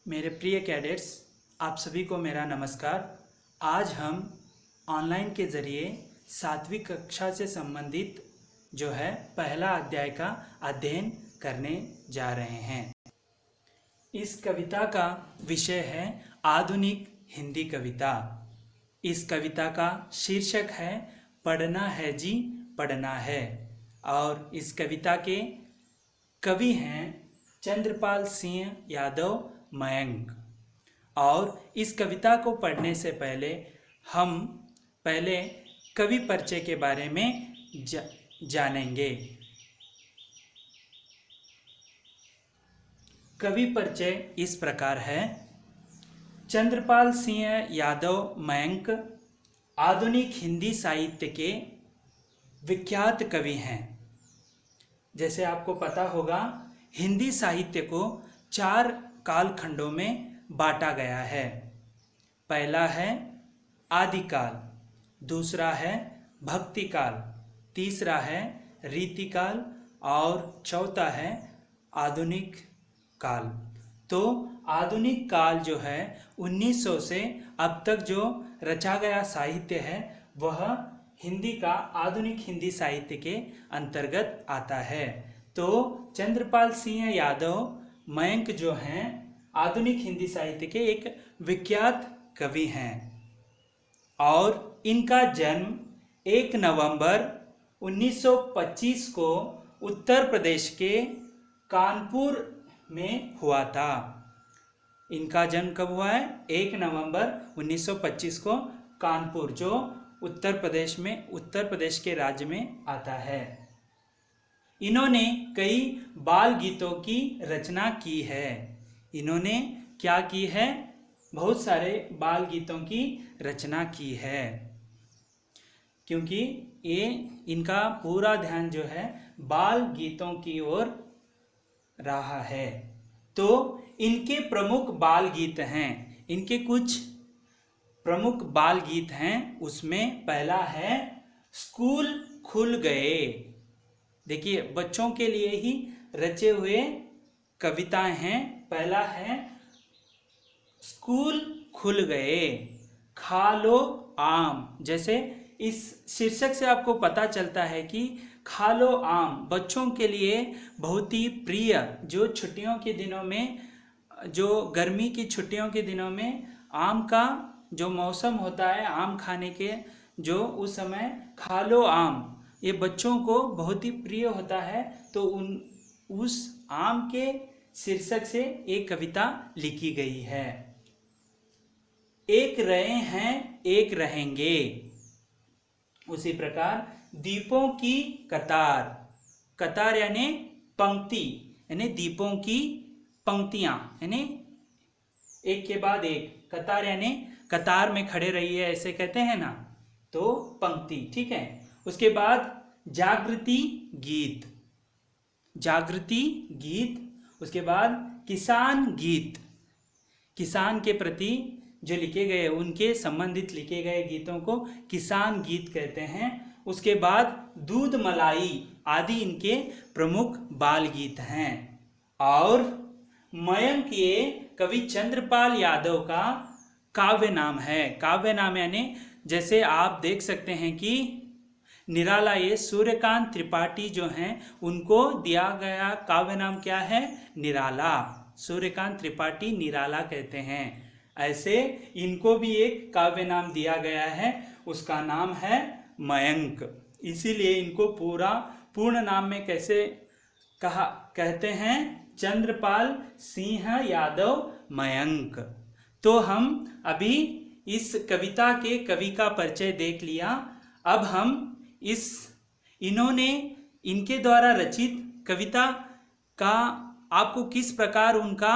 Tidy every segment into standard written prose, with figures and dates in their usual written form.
मेरे प्रिय कैडेट्स, आप सभी को मेरा नमस्कार। आज हम ऑनलाइन के ज़रिए 7वीं कक्षा से संबंधित जो है पहला अध्याय का अध्ययन करने जा रहे हैं। इस कविता का विषय है आधुनिक हिंदी कविता। इस कविता का शीर्षक है पढ़ना है जी पढ़ना है और इस कविता के कवि हैं चंद्रपाल सिंह यादव मयंक। और इस कविता को पढ़ने से पहले हम कवि परिचय के बारे में जानेंगे। कवि परिचय इस प्रकार है। चंद्रपाल सिंह यादव मयंक आधुनिक हिंदी साहित्य के विख्यात कवि हैं। जैसे आपको पता होगा, हिंदी साहित्य को 4 कालखंडों में बांटा गया है। पहला है आदिकाल, दूसरा है भक्ति काल, तीसरा है रीतिकाल और चौथा है आधुनिक काल। तो आधुनिक काल जो है 1900 से अब तक जो रचा गया साहित्य है वह हिंदी का आधुनिक हिंदी साहित्य के अंतर्गत आता है। तो चंद्रपाल सिंह यादव मयंक जो हैं आधुनिक हिंदी साहित्य के एक विख्यात कवि हैं और इनका जन्म 1 नवंबर 1925 को उत्तर प्रदेश के कानपुर में हुआ था। इनका जन्म कब हुआ है? 1 नवंबर 1925 को कानपुर, जो उत्तर प्रदेश के राज्य में आता है। इन्होंने कई बाल गीतों की रचना की है। इन्होंने क्या की है? बहुत सारे बाल गीतों की रचना की है, क्योंकि इनका पूरा ध्यान जो है बाल गीतों की ओर रहा है। तो इनके प्रमुख बाल गीत हैं, इनके कुछ प्रमुख बाल गीत हैं। उसमें पहला है स्कूल खुल गए। देखिए, बच्चों के लिए ही रचे हुए कविताएं हैं। पहला है स्कूल खुल गए, खा लो आम। जैसे इस शीर्षक से आपको पता चलता है कि खा लो आम बच्चों के लिए बहुत ही प्रिय, जो छुट्टियों के दिनों में, जो गर्मी की छुट्टियों के दिनों में आम का जो मौसम होता है आम खाने के, जो उस समय खा लो आम ये बच्चों को बहुत ही प्रिय होता है। तो उस आम के शीर्षक से एक कविता लिखी गई है। एक रहे हैं एक रहेंगे। उसी प्रकार दीपों की कतार, कतार यानी पंक्ति, यानी दीपों की पंक्तियां, यानी एक के बाद एक। कतार यानी कतार में खड़े रहिए, ऐसे कहते हैं ना, तो पंक्ति, ठीक है। उसके बाद जागृति गीत, जागृति गीत। उसके बाद किसान गीत, किसान के प्रति जो लिखे गए, उनके संबंधित लिखे गए गीतों को किसान गीत कहते हैं। उसके बाद दूध मलाई आदि इनके प्रमुख बाल गीत हैं। और मयंक ये कवि चंद्रपाल यादव का काव्य नाम है। काव्य नाम यानी जैसे आप देख सकते हैं कि निराला, ये सूर्यकांत त्रिपाठी जो हैं उनको दिया गया काव्य नाम क्या है? निराला। सूर्यकांत त्रिपाठी निराला कहते हैं। ऐसे इनको भी एक काव्य नाम दिया गया है, उसका नाम है मयंक। इसीलिए इनको पूर्ण नाम में कैसे कहते हैं? चंद्रपाल सिंह यादव मयंक। तो हम अभी इस कविता के कवि का परिचय देख लिया। अब हम इनके द्वारा रचित कविता का आपको किस प्रकार उनका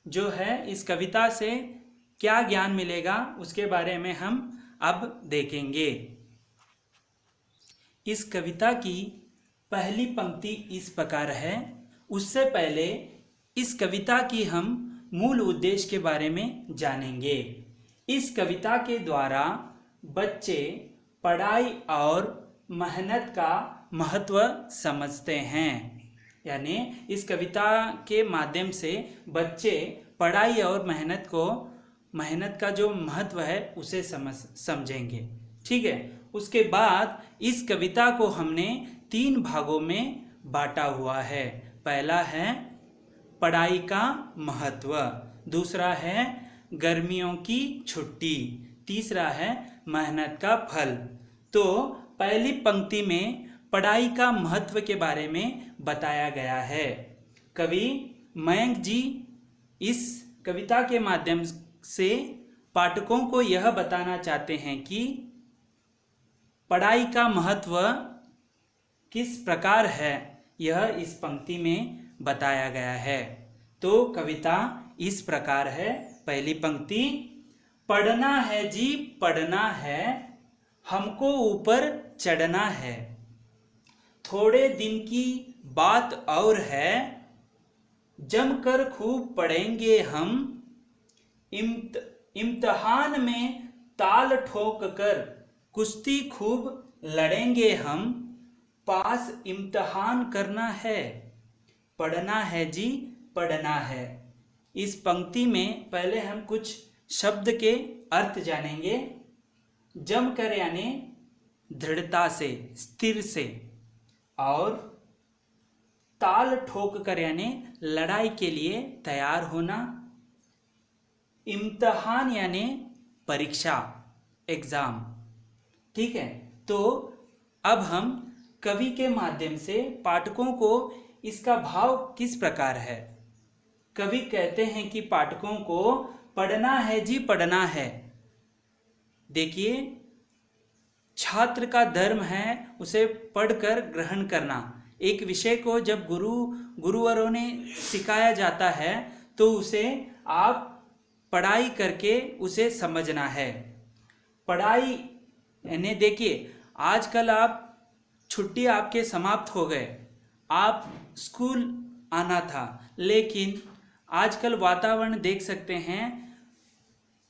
जो है इस कविता से क्या ज्ञान मिलेगा उसके बारे में हम अब देखेंगे। इस कविता की पहली पंक्ति इस प्रकार है। उससे पहले इस कविता की हम मूल उद्देश्य के बारे में जानेंगे। इस कविता के द्वारा बच्चे पढ़ाई और मेहनत का महत्व समझते हैं। यानी इस कविता के माध्यम से बच्चे पढ़ाई और मेहनत का जो महत्व है उसे समझेंगे। ठीक है। उसके बाद इस कविता को हमने 3 भागों में बांटा हुआ है। पहला है पढ़ाई का महत्व, दूसरा है गर्मियों की छुट्टी, तीसरा है मेहनत का फल। तो पहली पंक्ति में पढ़ाई का महत्व के बारे में बताया गया है। कवि मयंक जी इस कविता के माध्यम से पाठकों को यह बताना चाहते हैं कि पढ़ाई का महत्व किस प्रकार है, यह इस पंक्ति में बताया गया है। तो कविता इस प्रकार है। पहली पंक्ति, पढ़ना है जी पढ़ना है, हमको ऊपर चढ़ना है, थोड़े दिन की बात और है, जमकर खूब पढ़ेंगे हम, इम्तिहान में ताल ठोक कर कुश्ती खूब लड़ेंगे हम, पास इम्तिहान करना है, पढ़ना है जी पढ़ना है। इस पंक्ति में पहले हम कुछ शब्द के अर्थ जानेंगे। जमकर यानी दृढ़ता से, स्थिर से, और ताल ठोक कर यानी लड़ाई के लिए तैयार होना, इम्तिहान यानी परीक्षा, एग्जाम। ठीक है। तो अब हम कवि के माध्यम से पाठकों को इसका भाव किस प्रकार है। कवि कहते हैं कि पाठकों को पढ़ना है जी पढ़ना है। देखिए, छात्र का धर्म है उसे पढ़कर ग्रहण करना। एक विषय को जब गुरुवरों ने सिखाया जाता है तो उसे आप पढ़ाई करके उसे समझना है। पढ़ाई यानी देखिए, आजकल आप छुट्टी आपके समाप्त हो गए, आप स्कूल आना था, लेकिन आजकल वातावरण देख सकते हैं,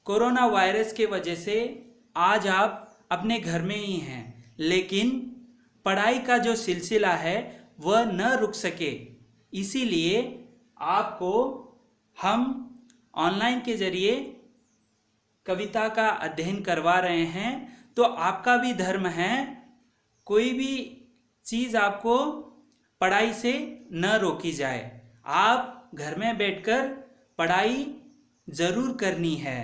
कोरोना वायरस के वजह से आज आप अपने घर में ही हैं, लेकिन पढ़ाई का जो सिलसिला है वह न रुक सके, इसीलिए आपको हम ऑनलाइन के जरिए कविता का अध्ययन करवा रहे हैं। तो आपका भी धर्म है, कोई भी चीज़ आपको पढ़ाई से न रोकी जाए, आप घर में बैठकर पढ़ाई ज़रूर करनी है।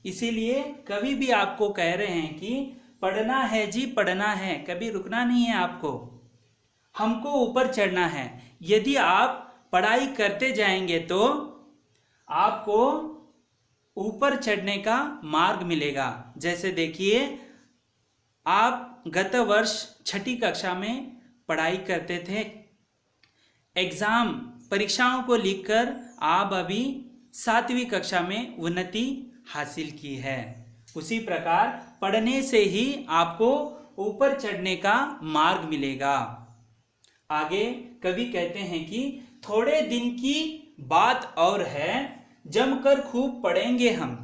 इसीलिए कवि भी आपको कह रहे हैं कि पढ़ना है जी पढ़ना है, कभी रुकना नहीं है आपको, हमको ऊपर चढ़ना है। यदि आप पढ़ाई करते जाएंगे तो आपको ऊपर चढ़ने का मार्ग मिलेगा। जैसे देखिए, आप गत वर्ष 6ठी कक्षा में पढ़ाई करते थे, एग्ज़ाम परीक्षाओं को लिखकर आप अभी 7वीं कक्षा में उन्नति हासिल की है। उसी प्रकार पढ़ने से ही आपको ऊपर चढ़ने का मार्ग मिलेगा। आगे कवि कहते हैं कि थोड़े दिन की बात और है, जमकर खूब पढ़ेंगे हम।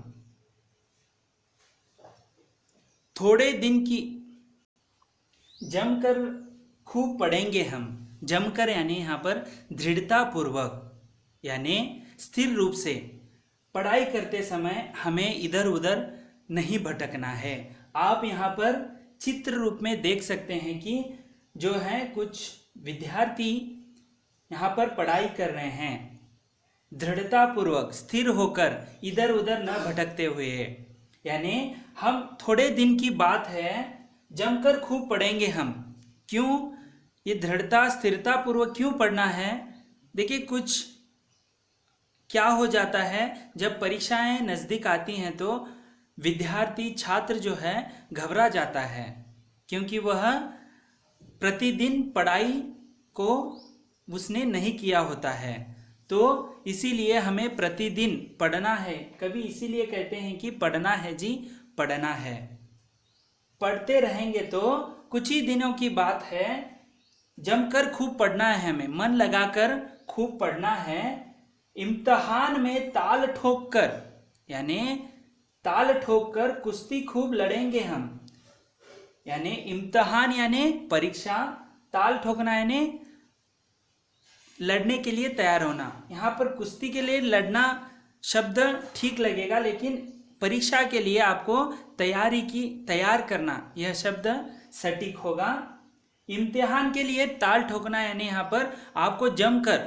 थोड़े दिन की, जमकर खूब पढ़ेंगे हम। जमकर यानी यहाँ पर दृढ़ता पूर्वक यानी स्थिर रूप से पढ़ाई करते समय हमें इधर उधर नहीं भटकना है। आप यहाँ पर चित्र रूप में देख सकते हैं कि जो है कुछ विद्यार्थी यहाँ पर पढ़ाई कर रहे हैं, दृढ़ता पूर्वक स्थिर होकर इधर उधर न भटकते हुए। यानी हम थोड़े दिन की बात है, जमकर खूब पढ़ेंगे हम। क्यों ये दृढ़ता स्थिरता पूर्वक क्यों पढ़ना है? देखिए, कुछ क्या हो जाता है, जब परीक्षाएं नज़दीक आती हैं तो विद्यार्थी छात्र जो है घबरा जाता है, क्योंकि वह प्रतिदिन पढ़ाई को उसने नहीं किया होता है। तो इसीलिए हमें प्रतिदिन पढ़ना है। कभी इसीलिए कहते हैं कि पढ़ना है जी पढ़ना है। पढ़ते रहेंगे तो कुछ ही दिनों की बात है, जमकर खूब पढ़ना है, हमें मन लगाकर खूब पढ़ना है। इम्तिहान में ताल ठोक कर यानी ताल ठोक कर कुश्ती खूब लड़ेंगे हम। यानी इम्तिहान यानी परीक्षा, ताल ठोकना यानी लड़ने के लिए तैयार होना। यहाँ पर कुश्ती के लिए लड़ना शब्द ठीक लगेगा, लेकिन परीक्षा के लिए आपको तैयार करना यह शब्द सटीक होगा। इम्तिहान के लिए ताल ठोकना यानी यहाँ पर आपको जमकर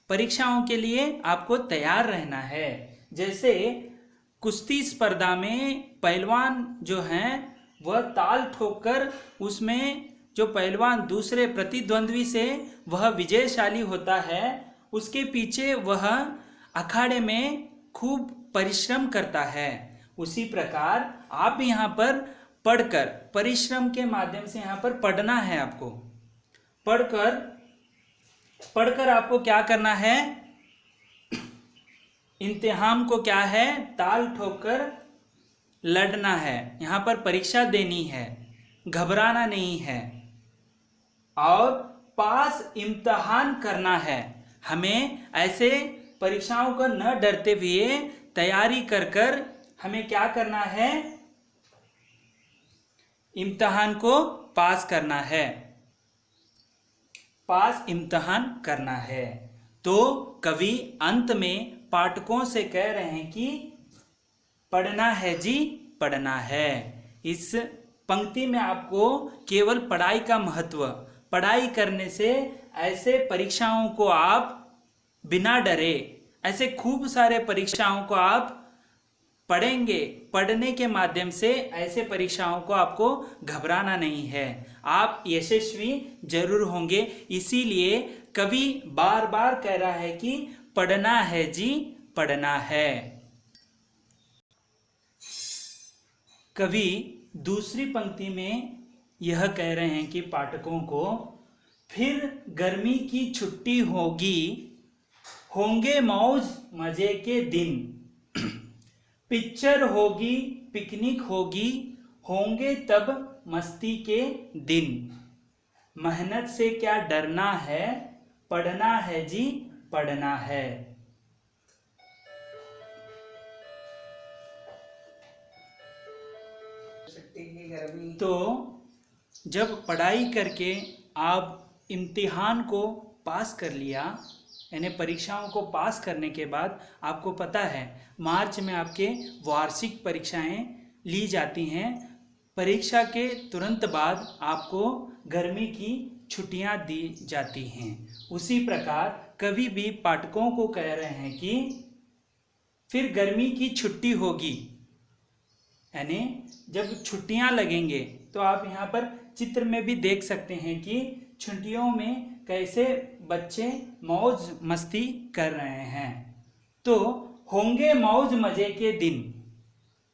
परीक्षाओं के लिए आपको तैयार रहना है। जैसे कुश्ती स्पर्धा में पहलवान जो हैं वह ताल ठोककर उसमें जो पहलवान दूसरे प्रतिद्वंद्वी से वह विजयशाली होता है, उसके पीछे वह अखाड़े में खूब परिश्रम करता है। उसी प्रकार आप यहाँ पर पढ़कर परिश्रम के माध्यम से यहाँ पर पढ़ना है आपको। पढ़कर आपको क्या करना है, इम्तिहान को क्या है, ताल ठोककर लड़ना है। यहाँ पर परीक्षा देनी है, घबराना नहीं है और पास इम्तिहान करना है। हमें ऐसे परीक्षाओं को न डरते हुए तैयारी कर हमें क्या करना है, इम्तिहान को पास करना है, पास इम्तिहान करना है। तो कवि अंत में पाठकों से कह रहे हैं कि पढ़ना है जी, पढ़ना है। इस पंक्ति में आपको केवल पढ़ाई का महत्व, पढ़ाई करने से ऐसे परीक्षाओं को आप बिना डरे, ऐसे खूब सारे परीक्षाओं को आप पढ़ेंगे, पढ़ने के माध्यम से ऐसे परीक्षाओं को आपको घबराना नहीं है, आप यशस्वी जरूर होंगे। इसीलिए कवि बार बार कह रहा है कि पढ़ना है जी, पढ़ना है। कवि दूसरी पंक्ति में यह कह रहे हैं कि पाठकों को, फिर गर्मी की छुट्टी होगी, होंगे मौज मजे के दिन, पिक्चर होगी, पिकनिक होगी, होंगे तब मस्ती के दिन, मेहनत से क्या डरना है, पढ़ना है जी, पढ़ना है। तो जब पढ़ाई करके आप इम्तिहान को पास कर लिया, यानी परीक्षाओं को पास करने के बाद आपको पता है मार्च में आपके वार्षिक परीक्षाएं ली जाती हैं। परीक्षा के तुरंत बाद आपको गर्मी की छुट्टियां दी जाती हैं। उसी प्रकार कवि भी पाठकों को कह रहे हैं कि फिर गर्मी की छुट्टी होगी, यानी जब छुट्टियां लगेंगे। तो आप यहाँ पर चित्र में भी देख सकते हैं कि छुट्टियों में कैसे बच्चे मौज मस्ती कर रहे हैं। तो होंगे मौज मजे के दिन,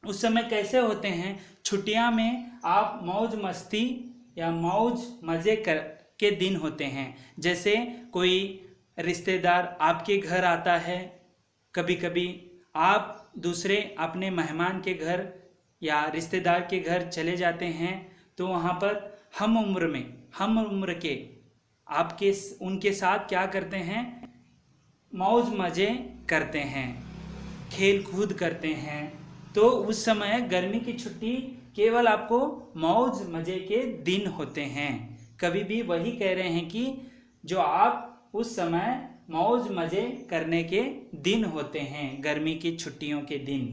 उस समय कैसे होते हैं, छुट्टियां में आप मौज मस्ती या मौज मजे के दिन होते हैं। जैसे कोई रिश्तेदार आपके घर आता है, कभी कभी आप दूसरे अपने मेहमान के घर या रिश्तेदार के घर चले जाते हैं, तो वहाँ पर हम उम्र के आपके उनके साथ क्या करते हैं, मौज मजे करते हैं, खेल कूद करते हैं। तो उस समय गर्मी की छुट्टी केवल आपको मौज मजे के दिन होते हैं। कभी भी वही कह रहे हैं कि जो आप उस समय मौज मजे करने के दिन होते हैं, गर्मी की छुट्टियों के दिन।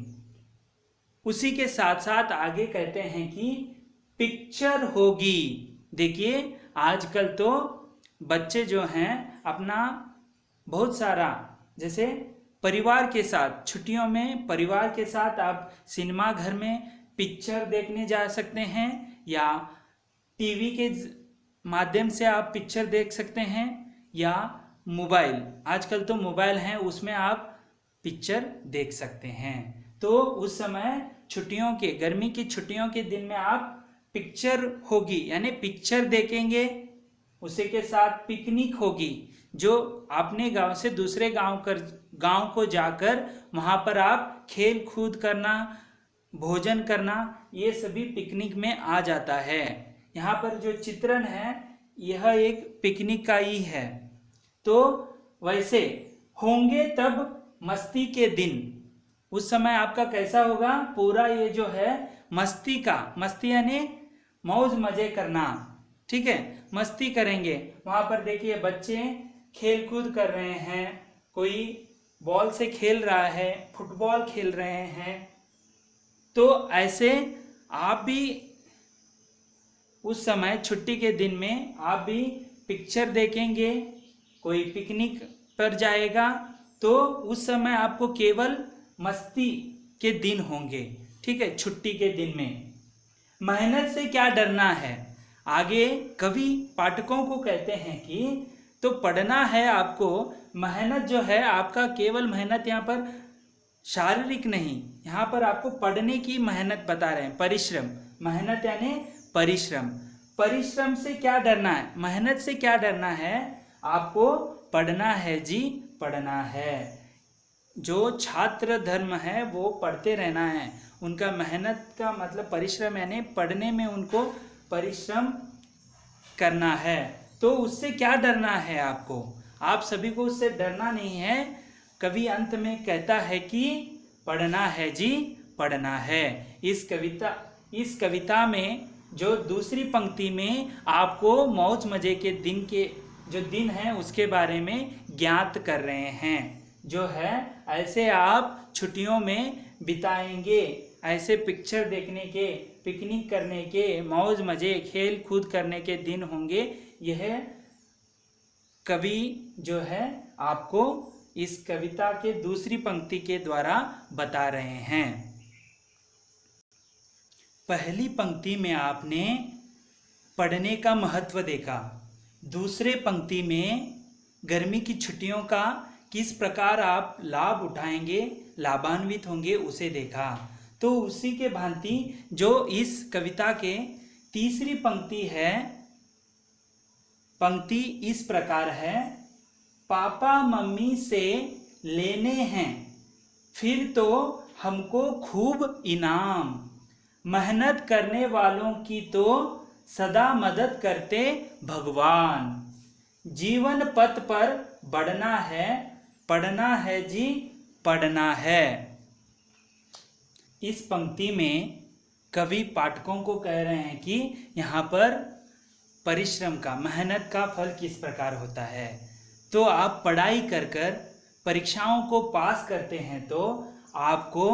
उसी के साथ साथ आगे कहते हैं कि पिक्चर होगी। देखिए आजकल तो बच्चे जो हैं अपना बहुत सारा, जैसे परिवार के साथ छुट्टियों में परिवार के साथ आप सिनेमा घर में पिक्चर देखने जा सकते हैं, या टीवी के माध्यम से आप पिक्चर देख सकते हैं, या मोबाइल, आजकल तो मोबाइल हैं उसमें आप पिक्चर देख सकते हैं। तो उस समय छुट्टियों के, गर्मी की छुट्टियों के दिन में आप पिक्चर होगी यानी पिक्चर देखेंगे। उसी के साथ पिकनिक होगी, जो अपने गांव से दूसरे गांव को जाकर वहां पर आप खेल कूद करना, भोजन करना, ये सभी पिकनिक में आ जाता है। यहाँ पर जो चित्रण है यह एक पिकनिक का ही है। तो वैसे होंगे तब मस्ती के दिन, उस समय आपका कैसा होगा, पूरा ये जो है मस्ती का, मस्ती यानी मौज मजे करना, ठीक है, मस्ती करेंगे। वहाँ पर देखिए बच्चे खेल कूद कर रहे हैं, कोई बॉल से खेल रहा है, फुटबॉल खेल रहे हैं, तो ऐसे आप भी उस समय छुट्टी के दिन में आप भी पिक्चर देखेंगे, कोई पिकनिक पर जाएगा, तो उस समय आपको केवल मस्ती के दिन होंगे, ठीक है, छुट्टी के दिन में। मेहनत से क्या डरना है, आगे कवि पाठकों को कहते हैं कि तो पढ़ना है आपको, मेहनत जो है आपका, केवल मेहनत यहाँ पर शारीरिक नहीं, यहाँ पर आपको पढ़ने की मेहनत बता रहे हैं, परिश्रम, मेहनत यानी परिश्रम। परिश्रम से क्या डरना है, मेहनत से क्या डरना है, आपको पढ़ना है जी, पढ़ना है। जो छात्र धर्म है वो पढ़ते रहना है, उनका मेहनत का मतलब परिश्रम यानी पढ़ने में उनको परिश्रम करना है। तो उससे क्या डरना है आपको, आप सभी को उससे डरना नहीं है। कवि अंत में कहता है कि पढ़ना है जी, पढ़ना है। इस कविता में जो दूसरी पंक्ति में आपको मौज मजे के दिन के जो दिन है उसके बारे में ज्ञात कर रहे हैं, जो है ऐसे आप छुट्टियों में बिताएंगे, ऐसे पिक्चर देखने के, पिकनिक करने के, मौज मजे खेल कूद करने के दिन होंगे। यह कवि जो है आपको इस कविता के दूसरी पंक्ति के द्वारा बता रहे हैं। पहली पंक्ति में आपने पढ़ने का महत्व देखा, दूसरे पंक्ति में गर्मी की छुट्टियों का किस प्रकार आप लाभ उठाएंगे, लाभान्वित होंगे, उसे देखा। तो उसी के भांति जो इस कविता के तीसरी पंक्ति है, पंक्ति इस प्रकार है, पापा मम्मी से लेने हैं फिर तो हमको खूब इनाम, मेहनत करने वालों की तो सदा मदद करते भगवान, जीवन पथ पर बढ़ना है, पढ़ना है जी, पढ़ना है। इस पंक्ति में कवि पाठकों को कह रहे हैं कि यहाँ पर परिश्रम का, मेहनत का फल किस प्रकार होता है। तो आप पढ़ाई कर कर परीक्षाओं को पास करते हैं तो आपको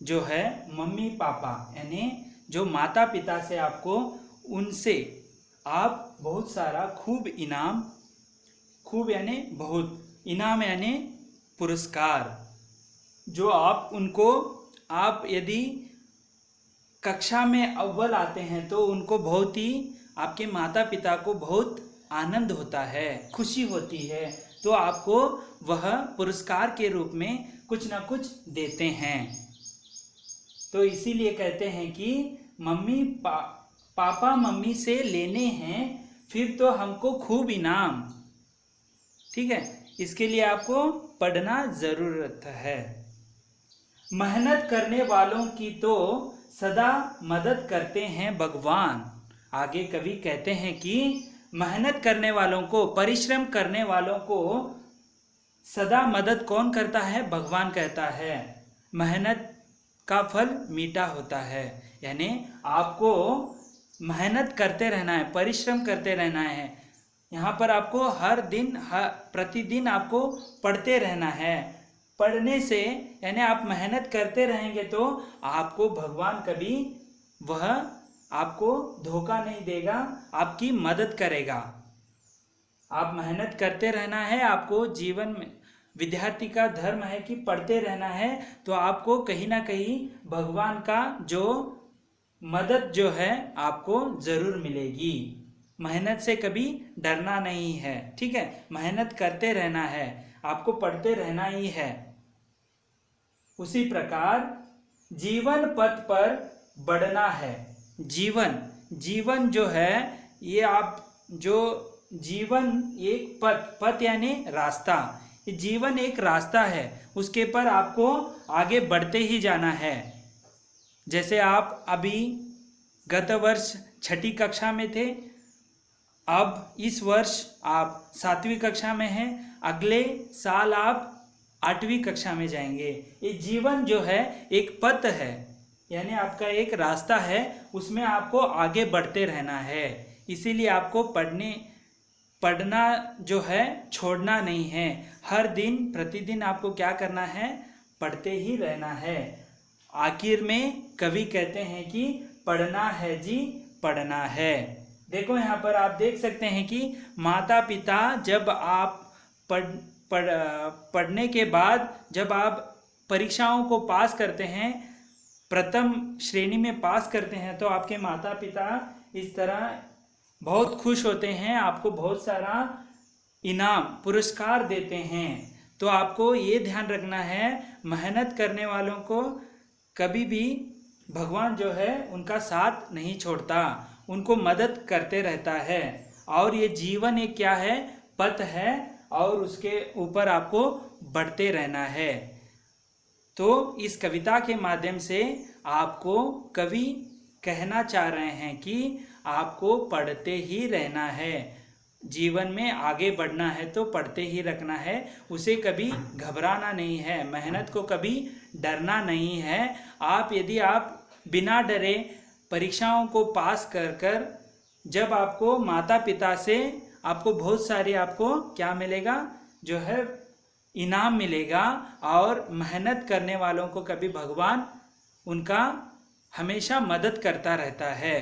जो है मम्मी पापा यानी जो माता पिता से आपको, उनसे आप बहुत सारा खूब इनाम, खूब यानी बहुत, इनाम यानी पुरस्कार, जो आप उनको, आप यदि कक्षा में अव्वल आते हैं तो उनको बहुत ही, आपके माता पिता को बहुत आनंद होता है, खुशी होती है, तो आपको वह पुरस्कार के रूप में कुछ ना कुछ देते हैं। तो इसीलिए कहते हैं कि पापा मम्मी से लेने हैं फिर तो हमको खूब इनाम, ठीक है, इसके लिए आपको पढ़ना जरूरत है। मेहनत करने वालों की तो सदा मदद करते हैं भगवान। आगे कवि कहते हैं कि मेहनत करने वालों को, परिश्रम करने वालों को सदा मदद कौन करता है, भगवान करता है। मेहनत का फल मीठा होता है, यानी आपको मेहनत करते रहना है, परिश्रम करते रहना है। यहाँ पर आपको हर दिन, प्रतिदिन आपको पढ़ते रहना है। पढ़ने से यानी आप मेहनत करते रहेंगे तो आपको भगवान कभी वह आपको धोखा नहीं देगा, आपकी मदद करेगा। आप मेहनत करते रहना है, आपको जीवन में, विद्यार्थी का धर्म है कि पढ़ते रहना है, तो आपको कहीं ना कहीं भगवान का जो मदद जो है आपको जरूर मिलेगी। मेहनत से कभी डरना नहीं है, ठीक है, मेहनत करते रहना है, आपको पढ़ते रहना ही है। उसी प्रकार जीवन पथ पर बढ़ना है। जीवन जो है ये, आप जो जीवन एक पथ यानी रास्ता, ये जीवन एक रास्ता है, उसके पर आपको आगे बढ़ते ही जाना है। जैसे आप अभी गत वर्ष 6ठी कक्षा में थे, अब इस वर्ष आप 7वीं कक्षा में हैं, अगले साल आप 8वीं कक्षा में जाएंगे। ये जीवन जो है एक पथ है, यानी आपका एक रास्ता है, उसमें आपको आगे बढ़ते रहना है। इसीलिए आपको पढ़ना जो है छोड़ना नहीं है, हर दिन प्रतिदिन आपको क्या करना है, पढ़ते ही रहना है। आखिर में कवि कहते हैं कि पढ़ना है जी पढ़ना है। देखो यहाँ पर आप देख सकते हैं कि माता पिता जब आप पढ़ने के बाद जब आप परीक्षाओं को पास करते हैं, प्रथम श्रेणी में पास करते हैं, तो आपके माता पिता इस तरह बहुत खुश होते हैं, आपको बहुत सारा इनाम पुरस्कार देते हैं। तो आपको ये ध्यान रखना है, मेहनत करने वालों को कभी भी भगवान जो है उनका साथ नहीं छोड़ता, उनको मदद करते रहता है। और ये जीवन एक क्या है, पथ है, और उसके ऊपर आपको बढ़ते रहना है। तो इस कविता के माध्यम से आपको कवि कहना चाह रहे हैं कि आपको पढ़ते ही रहना है, जीवन में आगे बढ़ना है तो पढ़ते ही रखना है, उसे कभी घबराना नहीं है, मेहनत को कभी डरना नहीं है। यदि आप बिना डरे परीक्षाओं को पास कर जब आपको माता पिता से आपको बहुत सारे आपको क्या मिलेगा, जो है इनाम मिलेगा, और मेहनत करने वालों को कभी भगवान उनका हमेशा मदद करता रहता है।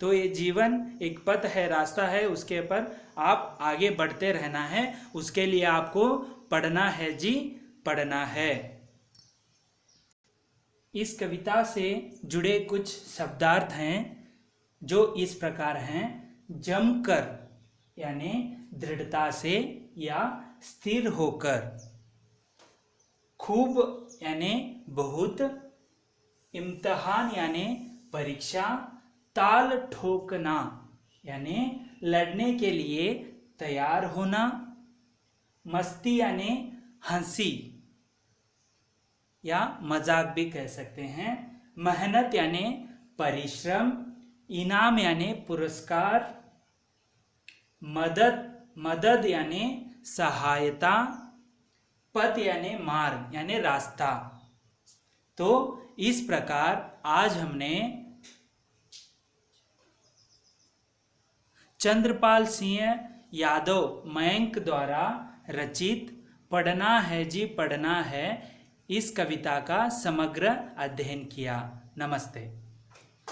तो ये जीवन एक पथ है, रास्ता है, उसके ऊपर आप आगे बढ़ते रहना है, उसके लिए आपको पढ़ना है जी पढ़ना है। इस कविता से जुड़े कुछ शब्दार्थ हैं जो इस प्रकार हैं। जमकर यानी दृढ़ता से या स्थिर होकर, खूब यानी बहुत, इम्तिहान यानी परीक्षा, ताल ठोकना यानी लड़ने के लिए तैयार होना, मस्ती यानी हंसी या मजाक भी कह सकते हैं, मेहनत यानी परिश्रम, इनाम यानी पुरस्कार, मदद यानी सहायता, पथ यानी मार्ग यानी रास्ता। तो इस प्रकार आज हमने चंद्रपाल सिंह यादव मयंक द्वारा रचित पढ़ना है जी पढ़ना है इस कविता का समग्र अध्ययन किया। नमस्ते।